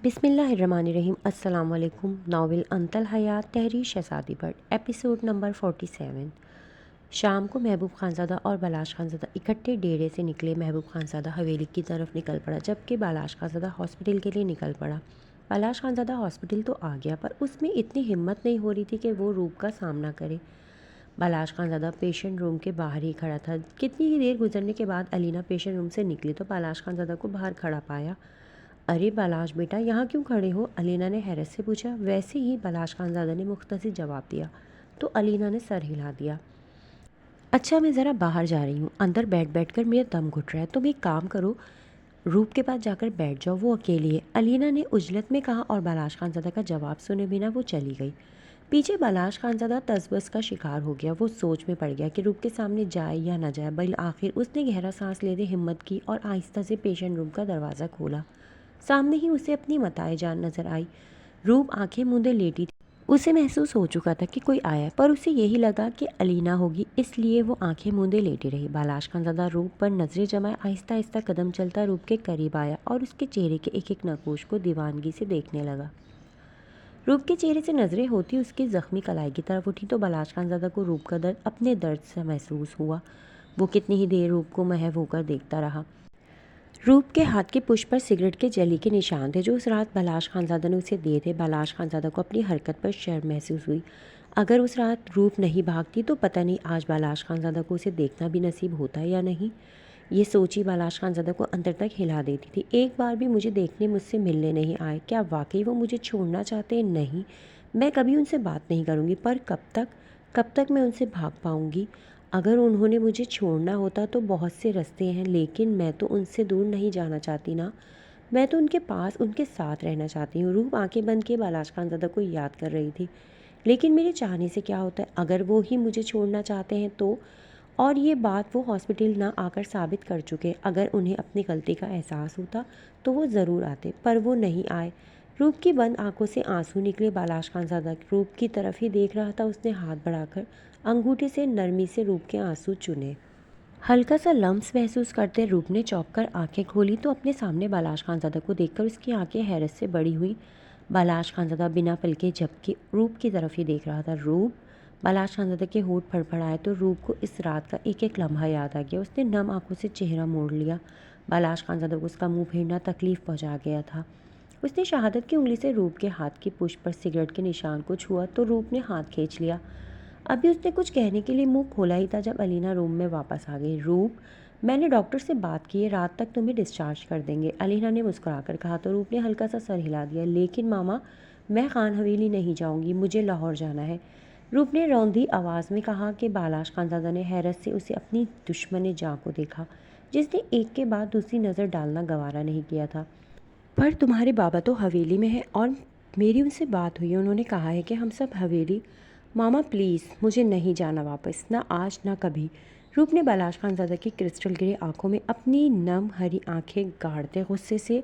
بسم اللہ الرحمن الرحیم۔ السلام علیکم۔ ناول انت الحیات تحریر شہزادی بٹ، ایپیسوڈ نمبر 47۔ شام کو محبوب خانزادہ اور بالاش خانزادہ اکٹھے ڈیرے سے نکلے۔ محبوب خانزادہ حویلی کی طرف نکل پڑا جبکہ بالاش خانزادہ ہاسپٹل کے لیے نکل پڑا۔ بالاش خانزادہ ہاسپٹل تو آ گیا پر اس میں اتنی ہمت نہیں ہو رہی تھی کہ وہ روپ کا سامنا کرے۔ بالاش خانزادہ پیشنٹ روم کے باہر ہی کھڑا تھا۔ کتنی ہی دیر گزرنے کے بعد علینا پیشنٹ روم سے نکلی تو بالاش خانزادہ کو باہر کھڑا پایا۔ ارے بالاش بیٹا، یہاں کیوں کھڑے ہو؟ علینا نے حیرت سے پوچھا۔ ویسے ہی بالاش خانزادہ نے مختصر جواب دیا تو علینا نے سر ہلا دیا۔ اچھا میں ذرا باہر جا رہی ہوں، اندر بیٹھ کر میرا دم گھٹ رہا ہے، تم ایک کام کرو، روپ کے پاس جا کر بیٹھ جاؤ، وہ اکیلی ہے، علینا نے عجلت میں کہا اور بالاش خانزادہ کا جواب سنے بنا وہ چلی گئی۔ پیچھے بالاش خانزادہ تذبذب کا شکار ہو گیا۔ وہ سوچ میں پڑ گیا کہ روپ کے سامنے جائے یا نہ جائے۔ بالآخر اس نے گہرا سانس لیتے ہمت کی اور آہستہ سے پیشنٹ روم کا دروازہ کھولا۔ سامنے ہی اسے اپنی متاع جان نظر آئی۔ روپ آنکھیں موندے لیٹی تھی۔ اسے محسوس ہو چکا تھا کہ کوئی آیا پر اسے یہی لگا کہ علینا ہوگی، اس لیے وہ آنکھیں موندے لیٹی رہی۔ بالاش خانزادہ روپ پر نظریں جمائے آہستہ آہستہ قدم چلتا روپ کے قریب آیا اور اس کے چہرے کے ایک ایک نقوش کو دیوانگی سے دیکھنے لگا۔ روپ کے چہرے سے نظریں ہوتی اس کی زخمی کلائی کی طرف اٹھی تو بالاش خانزادہ کو روپ کا درد اپنے درد سے محسوس ہوا۔ وہ کتنی ہی دیر روپ کو محو ہو کر دیکھتا رہا۔ روپ کے ہاتھ کے پشت پر سگریٹ کے جلی کے نشان تھے جو اس رات بالاش خانزادہ نے اسے دیے تھے۔ بالاش خانزادہ کو اپنی حرکت پر شرم محسوس ہوئی۔ اگر اس رات روپ نہیں بھاگتی تو پتہ نہیں آج بالاش خانزادہ کو اسے دیکھنا بھی نصیب ہوتا یا نہیں۔ یہ سوچی بالاش خانزادہ کو اندر تک ہلا دیتی تھی۔ ایک بار بھی مجھے دیکھنے، مجھ سے ملنے نہیں آئے، کیا واقعی وہ مجھے چھوڑنا چاہتے؟ نہیں، میں کبھی ان سے بات نہیں کروں گی، پر کب تک میں ان سے بھاگ پاؤں گی؟ اگر انہوں نے مجھے چھوڑنا ہوتا تو بہت سے راستے ہیں، لیکن میں تو ان سے دور نہیں جانا چاہتی نا، میں تو ان کے پاس، ان کے ساتھ رہنا چاہتی ہوں۔ روپ آنکھیں بند کیے بالاش خانزادہ کو یاد کر رہی تھی۔ لیکن میرے چاہنے سے کیا ہوتا ہے؟ اگر وہ ہی مجھے چھوڑنا چاہتے ہیں تو؟ اور یہ بات وہ ہاسپٹل نہ آ کر ثابت کر چکے۔ اگر انہیں اپنی غلطی کا احساس ہوتا تو وہ ضرور آتے، پر وہ نہیں آئے۔ روپ کی بند آنکھوں سے آنسو نکلے۔ بالاش خانزادہ روپ کی طرف ہی دیکھ رہا تھا۔ اس نے ہاتھ بڑھا کر انگوٹھے سے نرمی سے روپ کے آنسو چنے۔ ہلکا سا لمس محسوس کرتے روپ نے چونک کر آنکھیں کھولی تو اپنے سامنے بالاش خانزادہ کو دیکھ کر اس کی آنکھیں حیرت سے بڑی ہوئی۔ بالاش خانزادہ بنا پلکے جھپکے روپ کی طرف ہی دیکھ رہا تھا۔ روپ! بالاش خانزادہ کے ہونٹ پھڑپڑائے تو روپ کو اس رات کا ایک ایک لمحہ یاد آ گیا۔ اس نے نم آنکھوں سے چہرہ موڑ لیا۔ بالاش خانزادہ کو اس کا منہ پھیرنا تکلیف پہنچا گیا تھا۔ اس نے شہادت کی انگلی سے روپ کے ہاتھ کی پشت پر سگریٹ کے نشان کو چھوا تو روپ نے ہاتھ کھینچ لیا۔ ابھی اس نے کچھ کہنے کے لیے منہ کھولا ہی تھا جب علینا روم میں واپس آ گئی۔ روپ! میں نے ڈاکٹر سے بات کی ہے، رات تک تمہیں ڈسچارج کر دیں گے، علینا نے مسکرا کر کہا تو روپ نے ہلکا سا سر ہلا دیا۔ لیکن ماما، میں خان حویلی نہیں جاؤں گی، مجھے لاہور جانا ہے، روپ نے روندھی آواز میں کہا کہ بالاش خانزادہ نے حیرت سے اسے اپنی دشمن جاں کو دیکھا جس نے ایک کے بعد دوسری نظر ڈالنا گوارا نہیں کیا تھا۔ پر تمہارے بابا تو حویلی میں ہیں اور میری ان سے بات ہوئی ہے، انہوں نے کہا ہے کہ ہم سب حویلی۔ ماما پلیز، مجھے نہیں جانا واپس، نہ آج نہ کبھی، روپ نے بالاش خانزادہ کی کرسٹل گرے آنکھوں میں اپنی نم ہری آنکھیں گاڑتے غصے سے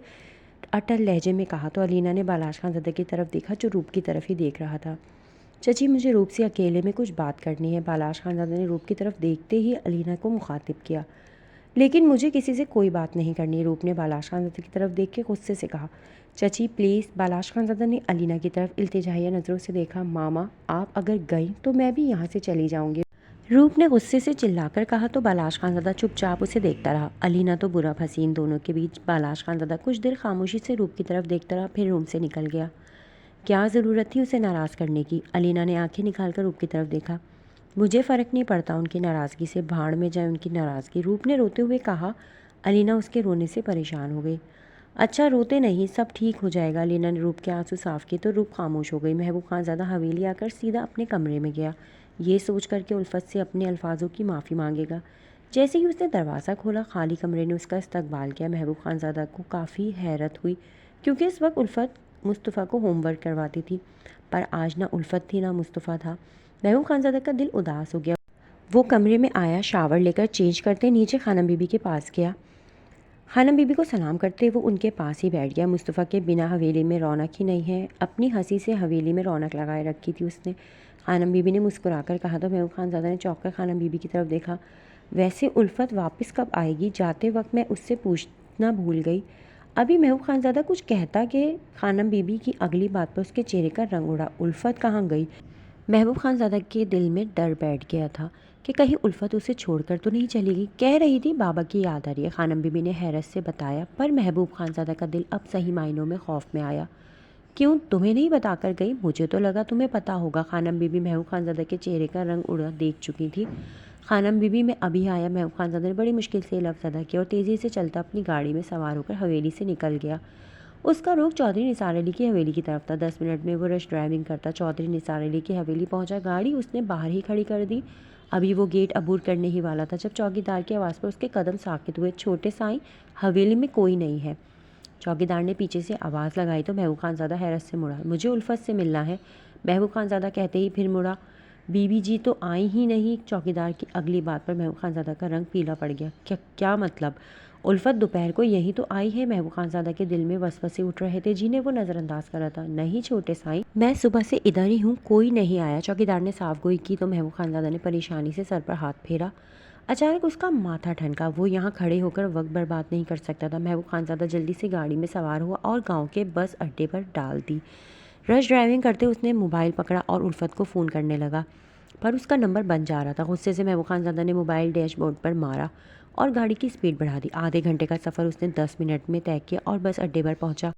اٹل لہجے میں کہا تو علینا نے بالاش خانزادہ کی طرف دیکھا جو روپ کی طرف ہی دیکھ رہا تھا۔ چچی مجھے روپ سے اکیلے میں کچھ بات کرنی ہے، بالاش خانزادہ نے روپ کی طرف دیکھتے ہی علینا کو مخاطب کیا۔ لیکن مجھے کسی سے کوئی بات نہیں کرنی، روپ نے بالاش خانزادہ کی طرف دیکھ کے غصے سے کہا۔ چچی پلیز، بالاش خانزادہ نے علینا کی طرف التجائیہ نظروں سے دیکھا۔ ماما آپ اگر گئیں تو میں بھی یہاں سے چلی جاؤں گی، روپ نے غصے سے چلا کر کہا تو بالاش خانزادہ چپ چاپ اسے دیکھتا رہا۔ علینا تو برا حسین دونوں کے بیچ بالاش خانزادہ کچھ دیر خاموشی سے روپ کی طرف دیکھتا رہا پھر روم سے نکل گیا۔ کیا ضرورت تھی اسے ناراض کرنے کی؟ علینا نے آنکھیں نکال کر روپ کی طرف دیکھا۔ مجھے فرق نہیں پڑتا ان کی ناراضگی سے، بھاڑ میں جائے ان کی ناراضگی، روپ نے روتے ہوئے کہا۔ علینا اس کے رونے سے پریشان ہو گئی۔ اچھا روتے نہیں، سب ٹھیک ہو جائے گا، علینا نے روپ کے آنسو صاف کیے تو روپ خاموش ہو گئی۔ محبوب خانزادہ حویلی آ کر سیدھا اپنے کمرے میں گیا، یہ سوچ کر کہ الفت سے اپنے الفاظوں کی معافی مانگے گا۔ جیسے ہی اس نے دروازہ کھولا خالی کمرے نے اس کا استقبال کیا۔ محبوب خانزادہ کو کافی حیرت ہوئی کیونکہ اس وقت الفت مصطفیٰ کو ہوم ورک کرواتی تھی، پر آج نہ الفت تھی نہ مصطفیٰ تھا۔ محبوب خانزادہ کا دل اداس ہو گیا۔ وہ کمرے میں آیا، شاور لے کر چینج کرتے نیچے خانم بی بی کے پاس گیا۔ خانم بی بی کو سلام کرتے وہ ان کے پاس ہی بیٹھ گیا۔ مصطفیٰ کے بنا حویلی میں رونق ہی نہیں ہے، اپنی ہنسی سے حویلی میں رونق لگائے رکھی تھی اس نے، خانم بی بی نے مسکرا کر کہا تو محبوب خانزادہ نے چونک کر خانم بی بی کی طرف دیکھا۔ ویسے الفت واپس کب آئے گی؟ جاتے وقت میں اس سے پوچھنا بھول گئی، ابھی محبوب خانزادہ کچھ کہتا کہ خانم بی بی کی اگلی بات پر اس کے چہرے کا رنگ اڑا۔ الفت کہاں گئی؟ محبوب خانزادہ کے دل میں ڈر بیٹھ گیا تھا کہ کہیں الفت اسے چھوڑ کر تو نہیں چلے گی۔ کہہ رہی تھی بابا کی یاد آ رہی ہے، خانم بی بی نے حیرت سے بتایا، پر محبوب خانزادہ کا دل اب صحیح معنوں میں خوف میں آیا۔ کیوں، تمہیں نہیں بتا کر گئی؟ مجھے تو لگا تمہیں پتا ہوگا۔ خانم بی بی محبوب خانزادہ کے چہرے کا رنگ اڑا دیکھ چکی تھی۔ خانم بی بی میں ابھی آیا، محبوب خانزادہ نے بڑی مشکل سے یہ لفظ ادا کیا اور تیزی سے چلتا اپنی گاڑی میں سوار ہو کر حویلی سے نکل گیا۔ اس کا رخ چودھری نثار علی کی حویلی کی طرف تھا۔ 10 منٹ میں وہ رش ڈرائیونگ کرتا چودھری نثار علی کی حویلی پہنچا۔ گاڑی اس نے باہر ہی کھڑی کر دی۔ ابھی وہ گیٹ عبور کرنے ہی والا تھا جب چوکیدار کی آواز پر اس کے قدم ساکت ہوئے۔ چھوٹے سائیں، حویلی میں کوئی نہیں ہے۔ چوکیدار نے پیچھے سے آواز لگائی تو محبوب خانزادہ حیرت سے مڑا۔ مجھے الفت سے ملنا ہے، محبوب خانزادہ کہتے ہی پھر مڑا۔ بی بی جی تو آئی ہی نہیں۔ چوکیدار کی اگلی بات پر محبوب خانزادہ کا رنگ پیلا پڑ گیا۔ کیا مطلب؟ الفت دوپہر کو یہی تو آئی ہے۔ محبوب خانزادہ کے دل میں وسوسے اٹھ رہے تھے جنہیں وہ نظر انداز کر رہا تھا۔ نہیں چھوٹے سائیں، میں صبح سے ادھر ہی ہوں، کوئی نہیں آیا۔ چوکیدار نے صاف گوئی کی تو محبوب خانزادہ نے پریشانی سے سر پر ہاتھ پھیرا۔ اچانک اس کا ماتھا ٹھنکا۔ وہ یہاں کھڑے ہو کر وقت برباد نہیں کر سکتا تھا۔ محبوب خانزادہ جلدی سے گاڑی میں سوار ہوا اور گاؤں کے بس اڈے پر ڈال دی۔ رش ڈرائیونگ کرتے اس نے موبائل پکڑا اور الفت کو فون کرنے لگا، پر اس کا نمبر بند جا رہا تھا۔ غصے سے محبوب خانزادہ نے موبائل ڈیش بورڈ پر مارا اور گاڑی کی سپیڈ بڑھا دی۔ آدھے گھنٹے کا سفر اس نے 10 منٹ میں طے کیا اور بس اڈے پر پہنچا۔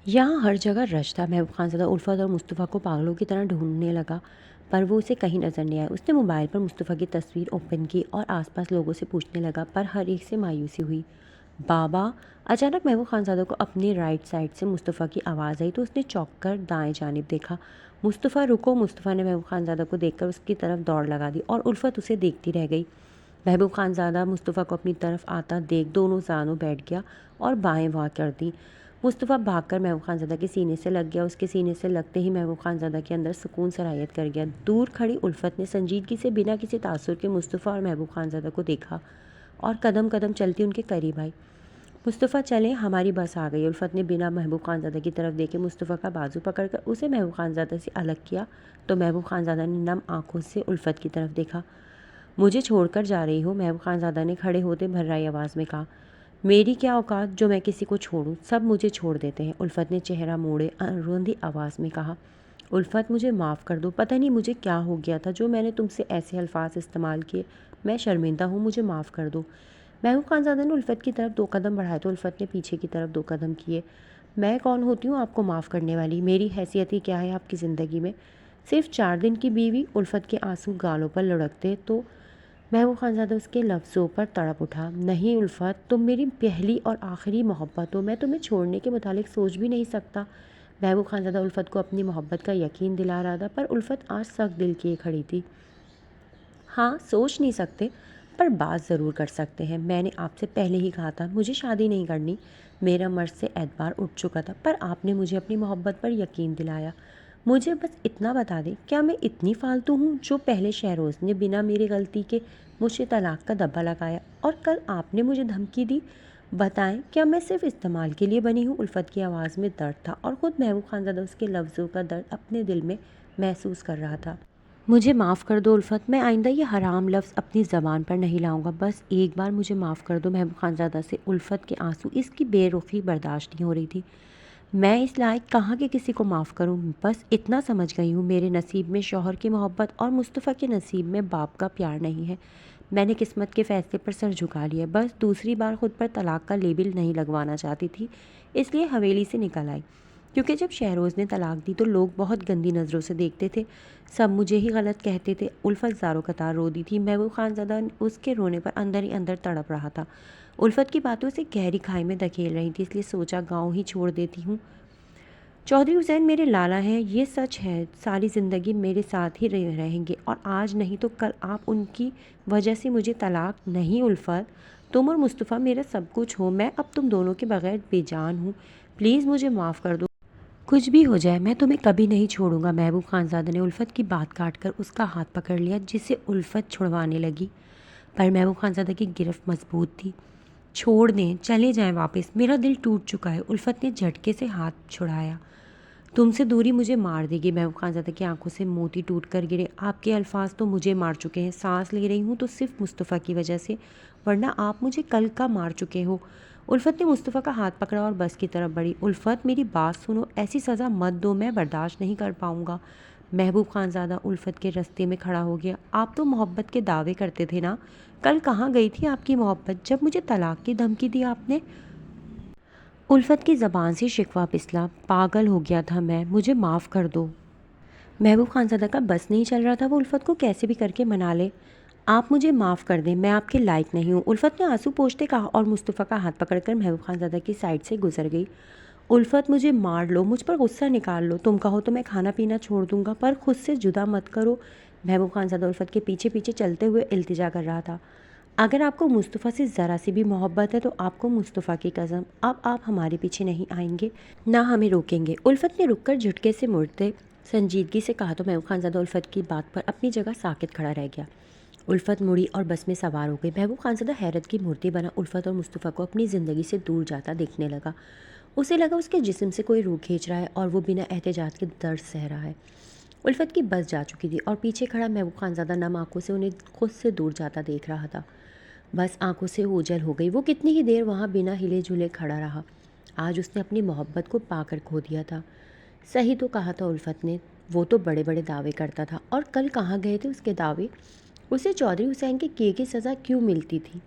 یہاں ہر جگہ رش تھا۔ محبوب خانزادہ الفت اور مصطفیٰ کو پاگلوں کی طرح ڈھونڈنے لگا، پر وہ اسے کہیں نظر نہیں آیا۔ اس نے موبائل پر مصطفیٰ کی تصویر اوپن کی اور آس پاس لوگوں سے پوچھنے لگا، پر ہر ایک سے مایوسی ہوئی۔ بابا! اچانک محبوب خانزادہ کو اپنی رائٹ سائڈ سے مصطفیٰ کی آواز آئی تو اس نے چونک کر دائیں جانب دیکھا۔ مصطفیٰ رکو! مصطفیٰ نے محبوب خانزادہ کو دیکھ کر اس کی طرف دوڑ لگا دی اور الفت اسے دیکھتی رہ گئی۔ محبوب خانزادہ مصطفیٰ کو اپنی طرف آتا دیکھ دونوں زانوں بیٹھ گیا اور بائیں واں کر دی۔ مصطفیٰ بھاگ کر محبوب خانزادہ کے سینے سے لگ گیا۔ اس کے سینے سے لگتے ہی محبوب خانزادہ کے اندر سکون سرایت کر گیا۔ دور کھڑی الفت نے سنجیدگی سے بنا کسی تاثر کے مصطفیٰ اور محبوب خانزادہ کو دیکھا اور قدم قدم چلتی ان کے قریب آئی۔ مصطفیٰ چلیں، ہماری بس آ گئی۔ الفت نے بنا محبوب خانزادہ کی طرف دیکھے مصطفیٰ کا بازو پکڑ کر اسے محبوب خانزادہ سے الگ کیا تو محبوب خانزادہ نے نم آنکھوں سے الفت کی طرف دیکھا۔ مجھے چھوڑ کر جا رہی ہو؟ محبوب خانزادہ نے کھڑے ہوتے بھررائی آواز میں کہا۔ میری کیا اوقات جو میں کسی کو چھوڑوں، سب مجھے چھوڑ دیتے ہیں، الفت نے چہرہ موڑے روندی آواز میں کہا۔ الفت مجھے معاف کر دو، پتہ نہیں مجھے کیا ہو گیا تھا جو میں نے تم سے ایسے الفاظ استعمال کیے، میں شرمندہ ہوں، مجھے معاف کر دو۔ محبوب خانزادہ نے الفت کی طرف 2 قدم بڑھائے تو الفت نے پیچھے کی طرف 2 قدم کیے۔ میں کون ہوتی ہوں آپ کو معاف کرنے والی؟ میری حیثیت ہی کیا ہے آپ کی زندگی میں؟ صرف 4 دن کی بیوی؟ الفت کے آنسو گالوں پر لڑکتے تو محبوب خانزادہ اس کے لفظوں پر تڑپ اٹھا۔ نہیں الفت، تم میری پہلی اور آخری محبت ہو، میں تمہیں چھوڑنے کے متعلق سوچ بھی نہیں سکتا۔ محبوب خانزادہ الفت کو اپنی محبت کا یقین دلا رہا تھا، پر الفت آج سخت دل کیے کھڑی تھی۔ ہاں، سوچ نہیں سکتے پر بات ضرور کر سکتے ہیں۔ میں نے آپ سے پہلے ہی کہا تھا مجھے شادی نہیں کرنی، میرا مرض سے اعتبار اٹھ چکا تھا، پر آپ نے مجھے اپنی محبت پر یقین دلایا۔ مجھے بس اتنا بتا دیں، کیا میں اتنی فالتو ہوں جو پہلے شہروز نے بنا میری غلطی کے مجھ سے طلاق کا دبا لگایا اور کل آپ نے مجھے دھمکی دی؟ بتائیں، کیا میں صرف استعمال کے لیے بنی ہوں؟ الفت کی آواز میں درد تھا اور خود محبوب خانزادہ اس کے لفظوں کا درد اپنے دل میں محسوس کر رہا تھا۔ مجھے معاف کر دو الفت، میں آئندہ یہ حرام لفظ اپنی زبان پر نہیں لاؤں گا، بس ایک بار مجھے معاف کر دو۔ محبوب خانزادہ سے الفت کے آنسو، اس کی بے رخی برداشت نہیں ہو رہی تھی۔ میں اس لائق کہاں کہ کسی کو معاف کروں، بس اتنا سمجھ گئی ہوں، میرے نصیب میں شوہر کی محبت اور مصطفیٰ کے نصیب میں باپ کا پیار نہیں ہے۔ میں نے قسمت کے فیصلے پر سر جھکا لیا، بس دوسری بار خود پر طلاق کا لیبل نہیں لگوانا چاہتی تھی، اس لیے حویلی سے نکل آئی۔ کیونکہ جب شہروز نے طلاق دی تو لوگ بہت گندی نظروں سے دیکھتے تھے، سب مجھے ہی غلط کہتے تھے۔ الفت زاروں قطار رو دی تھی۔ محبوب خانزادہ اس کے رونے پر اندر ہی اندر تڑپ رہا تھا۔ الفت کی باتوں سے گہری کھائی میں دھکیل رہی تھی، اس لیے سوچا گاؤں ہی چھوڑ دیتی ہوں۔ چودھری حسین میرے لالا ہیں، یہ سچ ہے، ساری زندگی میرے ساتھ ہی رہیں گے اور آج نہیں تو کل آپ ان کی وجہ سے مجھے طلاق نہیں۔ الفت، تم اور مصطفیٰ میرا سب کچھ ہو، میں اب تم دونوں کے بغیر بے جان ہوں، پلیز مجھے معاف کر دو۔ کچھ بھی ہو جائے میں تمہیں کبھی نہیں چھوڑوں گا۔ محبوب خانزادہ نے الفت کی بات کاٹ کر اس کا ہاتھ پکڑ لیا جسے الفت چھڑوانے لگی، پر محبوب خانزادہ کی گرفت مضبوط تھی۔ چھوڑ دیں، چلے جائیں واپس، میرا دل ٹوٹ چکا ہے۔ الفت نے جھٹکے سے ہاتھ چھڑایا۔ تم سے دوری مجھے مار دے گی۔ محبوب خانزادہ کی آنکھوں سے موتی ٹوٹ کر گرے۔ آپ کے الفاظ تو مجھے مار چکے ہیں، سانس لے رہی ہوں تو صرف مصطفیٰ کی وجہ سے، ورنہ آپ مجھے کل کا مار چکے ہو۔ الفت نے مصطفیٰ کا ہاتھ پکڑا اور بس کی طرف بڑھی۔ الفت میری بات سنو، ایسی سزا مت دو، میں برداشت نہیں کر پاؤں گا۔ محبوب خانزادہ الفت کے رستے میں کھڑا ہو گیا۔ آپ تو محبت کے دعوے کرتے تھے نا، کل کہاں گئی تھی آپ کی محبت جب مجھے طلاق کی دھمکی دی آپ نے؟ الفت کی زبان سے شکوہ پسلا۔ پاگل ہو گیا تھا میں، مجھے معاف کر دو۔ محبوب خانزادہ کا بس نہیں چل رہا تھا، وہ الفت کو کیسے بھی کر کے منا لے۔ آپ مجھے معاف کر دیں، میں آپ کے لائق نہیں ہوں، الفت نے آنسو پوچھتے کہا اور مصطفیٰ کا ہاتھ پکڑ کر محبوب خانزادہ کی سائڈ سے گزر گئی۔ الفت مجھے مار لو، مجھ پر غصہ نکال لو، تم کہو تو میں کھانا پینا چھوڑ دوں گا، پر خود سے جدا مت کرو۔ محبوب خانزادہ الفت کے پیچھے پیچھے چلتے ہوئے التجا کر رہا تھا۔ اگر آپ کو مصطفیٰ سے ذرا سی بھی محبت ہے تو آپ کو مصطفیٰ کی قسم اب آپ ہمارے پیچھے نہیں آئیں گے، نہ ہمیں روکیں گے۔ الفت نے رک کر جھٹکے سے مڑتے سنجیدگی سے کہا تو محبوب خانزادہ الفت کی بات پر اپنی جگہ ساکت کھڑا رہ گیا۔ الفت مڑی اور بس میں سوار ہو گئی۔ محبوب خانزادہ حیرت کی مورتی بنا الفت اور مصطفیٰ کو اپنی زندگی سے دور جاتا دیکھنے لگا۔ اسے لگا اس کے جسم سے کوئی روح کھینچ رہا ہے اور وہ بنا احتجاج کے درد سہ رہا ہے۔ الفت کی بس جا چکی تھی اور پیچھے کھڑا محبوب خانزادہ نم آنکھوں سے انہیں خود سے دور جاتا دیکھ رہا تھا۔ بس آنکھوں سے اوجھل ہو گئی۔ وہ کتنی ہی دیر وہاں بنا ہلے جھلے کھڑا رہا۔ آج اس نے اپنی محبت کو پا کر کھو دیا تھا۔ صحیح تو کہا تھا الفت نے، وہ تو بڑے بڑے دعوے کرتا تھا، اور کل کہاں گئے تھے اس کے دعوے؟ اسے چودھری حسین کے کیے کی سزا کیوں ملتی تھی؟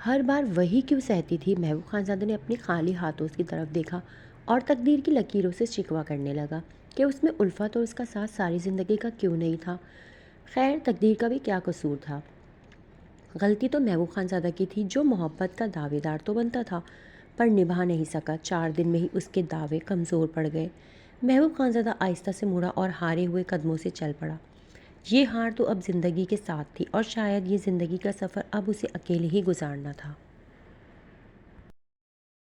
ہر بار وہی کیوں سہتی تھی؟ محبوب خانزادہ نے اپنی خالی ہاتھوں کی طرف دیکھا اور تقدیر کی لکیروں سے شکوہ کرنے لگا کہ اس میں الفت اور اس کا ساتھ ساری زندگی کا کیوں نہیں تھا۔ خیر تقدیر کا بھی کیا قصور تھا؟ غلطی تو محبوب خانزادہ کی تھی، جو محبت کا دعوے دار تو بنتا تھا پر نبھا نہیں سکا۔ 4 دن میں ہی اس کے دعوے کمزور پڑ گئے۔ محبوب خانزادہ آہستہ سے مڑا اور ہارے ہوئے قدموں سے چل پڑا۔ یہ ہار تو اب زندگی کے ساتھ تھی اور شاید یہ زندگی کا سفر اب اسے اکیلے ہی گزارنا تھا۔